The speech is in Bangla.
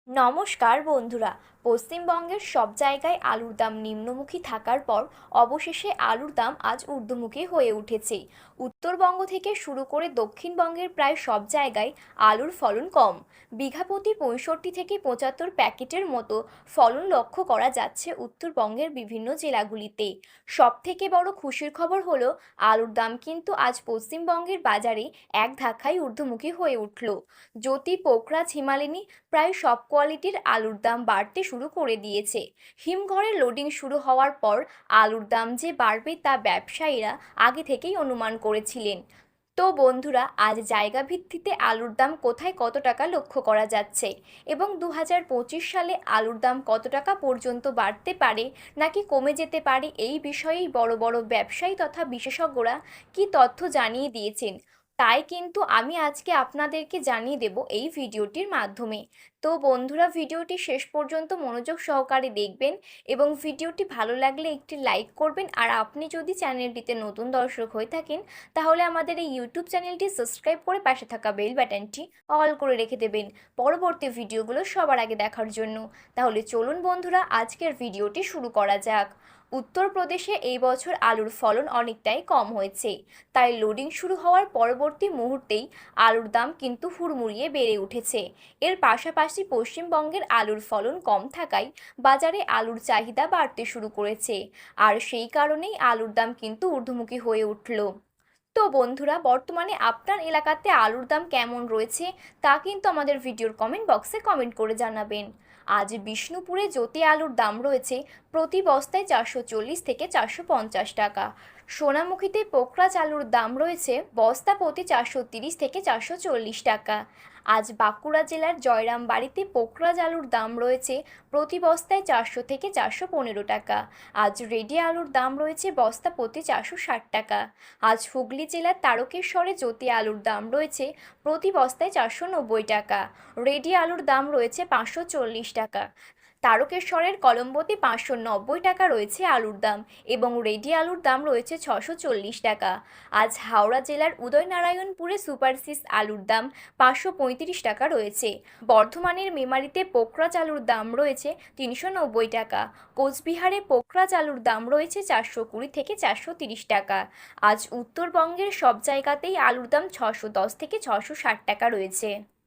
নমস্কার বন্ধুরা। পশ্চিমবঙ্গের সব জায়গায় আলুর দাম নিম্নমুখী থাকার পর অবশেষে আলুর দাম আজ ঊর্ধ্বমুখী হয়ে উঠেছে। উত্তরবঙ্গ থেকে শুরু করে দক্ষিণবঙ্গের প্রায় সব জায়গায় আলুর ফলন কম। বিঘাপ্রতি 65 থেকে 75 প্যাকেটের মতো ফলন লক্ষ্য করা যাচ্ছে উত্তরবঙ্গের বিভিন্ন জেলাগুলিতে। সব থেকে বড় খুশির খবর হলো আলুর দাম কিন্তু আজ পশ্চিমবঙ্গের বাজারে এক ধাক্কায় ঊর্ধ্বমুখী হয়ে উঠল। জ্যোতি, পোকরাজ, হিমালিনী প্রায় সব কোয়ালিটির আলুর দাম বাড়তে শুরু করে দিয়েছে। হিমঘরে লোডিং শুরু হওয়ার পর আলুর দাম যে বাড়বে তা ব্যবসায়ীরা আগে থেকেই অনুমান করেছিলেন। তো বন্ধুরা, আজ জায়গা ভিত্তিতে আলুর দাম কোথায় কত টাকা লক্ষ্য করা যাচ্ছে এবং 2025 সালে আলুর দাম কত টাকা পর্যন্ত বাড়তে পারে নাকি কমে যেতে পারে, এই বিষয়েই বড় বড় ব্যবসায়ী তথা বিশেষজ্ঞরা কি তথ্য জানিয়ে দিয়েছেন, তাই কিন্তু আমি আজকে আপনাদেরকে জানিয়ে দেব এই ভিডিওটির মাধ্যমে। তো বন্ধুরা, ভিডিওটি শেষ পর্যন্ত মনোযোগ সহকারে দেখবেন এবং ভিডিওটি ভালো লাগলে একটি লাইক করবেন। আর আপনি যদি চ্যানেলটিতে নতুন দর্শক হয়ে থাকেন তাহলে আমাদের এই ইউটিউব চ্যানেলটি সাবস্ক্রাইব করে পাশে থাকা বেল বাটনটি অল করে রেখে দেবেন পরবর্তী ভিডিওগুলো সবার আগে দেখার জন্য। তাহলে চলুন বন্ধুরা, আজকের ভিডিওটি শুরু করা যাক। উত্তরপ্রদেশে এই বছর আলুর ফলন অনেকটাই কম হয়েছে, তাই লোডিং শুরু হওয়ার পরবর্তী মুহূর্তেই আলুর দাম কিন্তু হুড়মুড়িয়ে বেড়ে উঠেছে। এর পাশাপাশি পশ্চিমবঙ্গের আলুর ফলন কম থাকায় বাজারে আলুর চাহিদা বাড়তে শুরু করেছে, আর সেই কারণেই আলুর দাম কিন্তু ঊর্ধ্বমুখী হয়ে উঠল। তো বন্ধুরা, বর্তমানে আপনার এলাকাতে আলুর দাম কেমন রয়েছে তা কিন্তু আমাদের ভিডিওর কমেন্ট বক্সে কমেন্ট করে জানাবেন। আজ বিষ্ণুপুরে জ্যোতি আলুর দাম রয়েছে প্রতি বস্তায় 440 থেকে 450 টাকা। সোনামুখীতে পোকরাজ আলুর দাম রয়েছে বস্তা প্রতি 430 থেকে 440 টাকা। আজ বাঁকুড়া জেলার জয়রামবাড়িতে পোকরাজ আলুর দাম রয়েছে প্রতি বস্তায় 400 থেকে 415 টাকা। আজ রেডি আলুর দাম রয়েছে বস্তা প্রতি 460 টাকা। আজ হুগলি জেলার তারকেশ্বরে জ্যোতি আলুর দাম রয়েছে প্রতি বস্তায় 490 টাকা। রেডি আলুর দাম রয়েছে 540 টাকা। তারকেশ্বরের কলম্বোতে 590 টাকা রয়েছে আলুর দাম এবং রেডি আলুর দাম রয়েছে 640 টাকা। আজ হাওড়া জেলার উদয়নারায়ণপুরে সুপারসিস আলুর দাম 535 টাকা রয়েছে। বর্ধমানের মেমারিতে পোকরাজ আলুর দাম রয়েছে 390 টাকা। কোচবিহারে পোকরাজ আলুর দাম রয়েছে 420 থেকে 430 টাকা। আজ উত্তরবঙ্গের সব জায়গাতেই আলুর দাম 610 থেকে 660 টাকা রয়েছে।